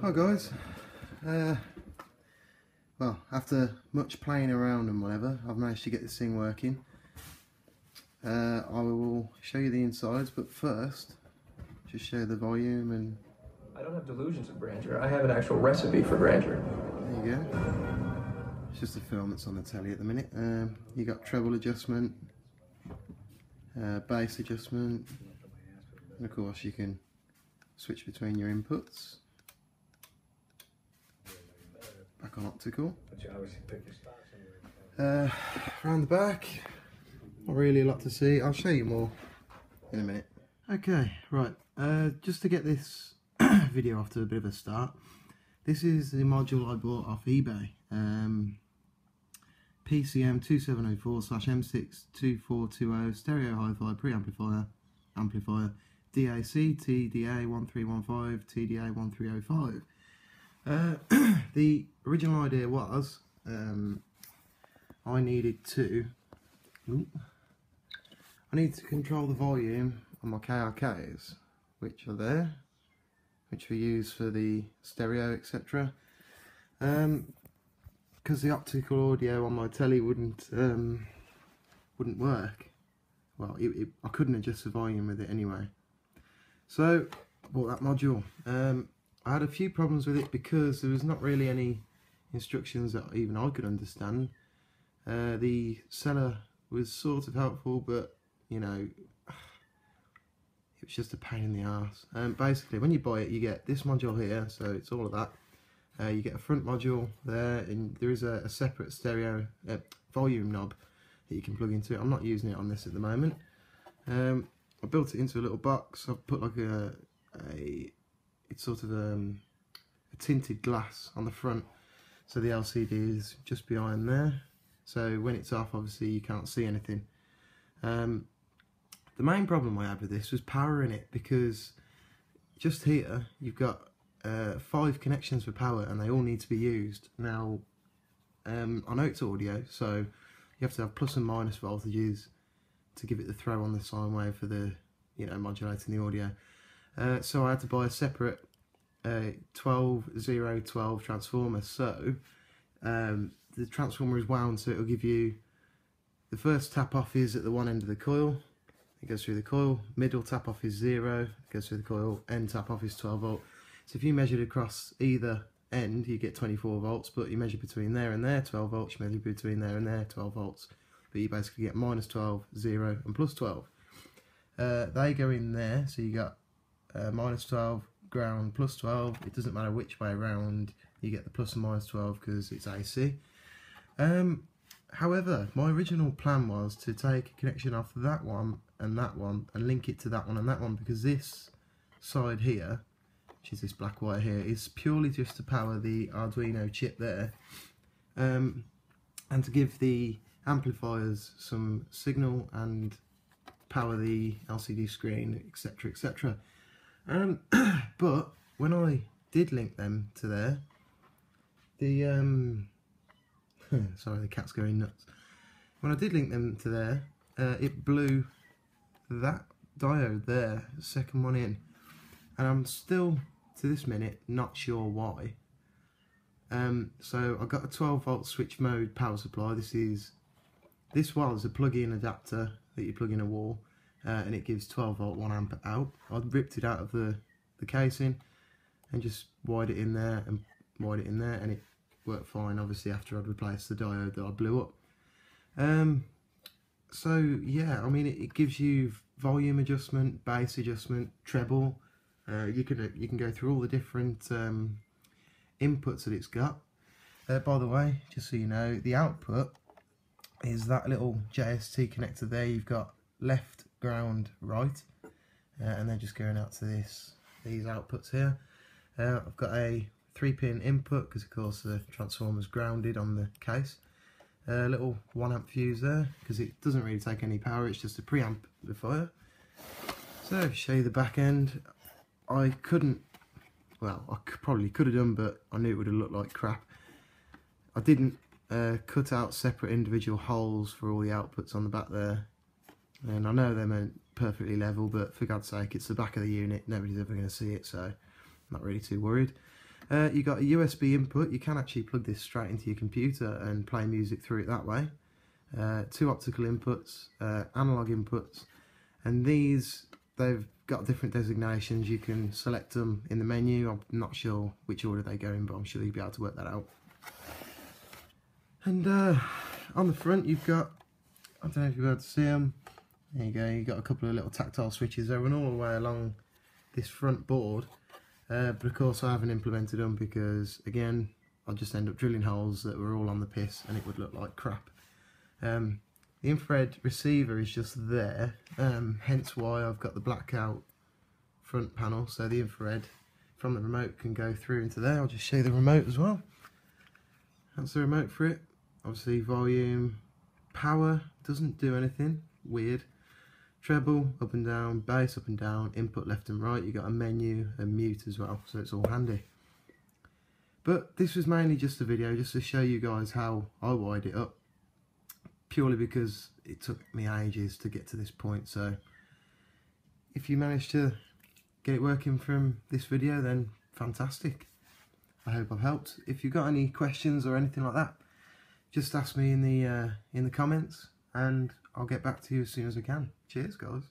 Hi guys, well, after much playing around and whatever, I've managed to get this thing working. I will show you the insides, but first just show the volume. And I don't have delusions of grandeur, I have an actual recipe for grandeur. There you go. It's just a film that's on the telly at the minute. You got treble adjustment, bass adjustment, and of course you can switch between your inputs. Back on optical. Around the back, not really a lot to see. I'll show you more in a minute. Okay, right. Just to get this video off to a bit of a start, this is the module I bought off eBay. PCM2704/M62420 stereo hi-fi preamplifier amplifier DAC TDA1315 TDA1305. The original idea was I needed to control the volume on my KRKs, which are there, which we use for the stereo, etc. Because the optical audio on my telly wouldn't work. Well, I couldn't adjust the volume with it anyway. So I bought that module. I had a few problems with it because there was not really any instructions that even I could understand. The seller was sort of helpful, but you know, it was just a pain in the arse. Basically, when you buy it, you get this module here, so it's all of that. You get a front module there, and there is a separate stereo volume knob that you can plug into it. I'm not using it on this at the moment. I built it into a little box. I've put like it's sort of a tinted glass on the front, so the LCD is just behind there. So when it's off, obviously you can't see anything. The main problem I had with this was powering it, because just here you've got 5 connections for power, and they all need to be used. Now, I know it's audio, so you have to have plus and minus voltages to give it the throw on the sine wave for the, you know, modulating the audio. So I had to buy a separate 12012 transformer. So the transformer is wound, so it'll give you the first tap off is at the one end of the coil. It goes through the coil. Middle tap off is 0. It goes through the coil. End tap off is 12 volt. So if you measured across either end, you get 24 volts, but you measure between there and there, 12 volts. You measure between there and there, 12 volts. But you basically get minus 12, 0, and plus 12. They go in there, so you got minus 12, ground, plus 12. It doesn't matter which way around, you get the plus and minus 12 because it's AC. However, my original plan was to take a connection off that one and link it to that one and that one, because this side here, which is this black wire here, is purely just to power the Arduino chip there, and to give the amplifiers some signal and power the LCD screen, etc, etc. But when I did link them to there, the sorry, the cat's going nuts. When I did link them to there, it blew that diode there, the second one in, and I'm still to this minute not sure why. So I got a 12 volt switch mode power supply. This was a plug-in adapter that you plug in a wall, and it gives 12 volt 1 amp out. I ripped it out of the casing and just wired it in there and wired it in there, and it worked fine, obviously, after I'd replaced the diode that I blew up. So yeah, I mean, it gives you volume adjustment, bass adjustment, treble. You can go through all the different inputs that it's got. By the way, just so you know, the output is that little JST connector there. You've got left, ground, right, and they're just going out to these outputs here. I've got a 3-pin input, because of course the transformer's grounded on the case. A little 1 amp fuse there, because it doesn't really take any power, it's just a preamplifier. So to show you the back end, I couldn't, well, I probably could have done, but I knew it would have looked like crap. I didn't cut out separate individual holes for all the outputs on the back there, and I know they're meant perfectly level, but for God's sake, it's the back of the unit, nobody's ever going to see it, so not really too worried. You got a USB input. You can actually plug this straight into your computer and play music through it that way. 2 optical inputs, analog inputs, and these, they've got different designations. You can select them in the menu. I'm not sure which order they go in, but I'm sure you'll be able to work that out. And on the front you've got, I don't know if you'll be able to see them, there you go, you've got a couple of little tactile switches. They run all the way along this front board, but of course I haven't implemented them because, again, I'll just end up drilling holes that were all on the piss and it would look like crap. The infrared receiver is just there, hence why I've got the blackout front panel, so the infrared from the remote can go through into there. I'll just show you the remote as well. That's the remote for it. Obviously volume, power, doesn't do anything, weird. Treble, up and down, bass, up and down, input left and right. You got a menu and mute as well, so it's all handy. But this was mainly just a video just to show you guys how I wired it up, purely because it took me ages to get to this point. So if you managed to get it working from this video, then fantastic. I hope I've helped. If you've got any questions or anything like that, just ask me in the comments and I'll get back to you as soon as I can. Cheers guys.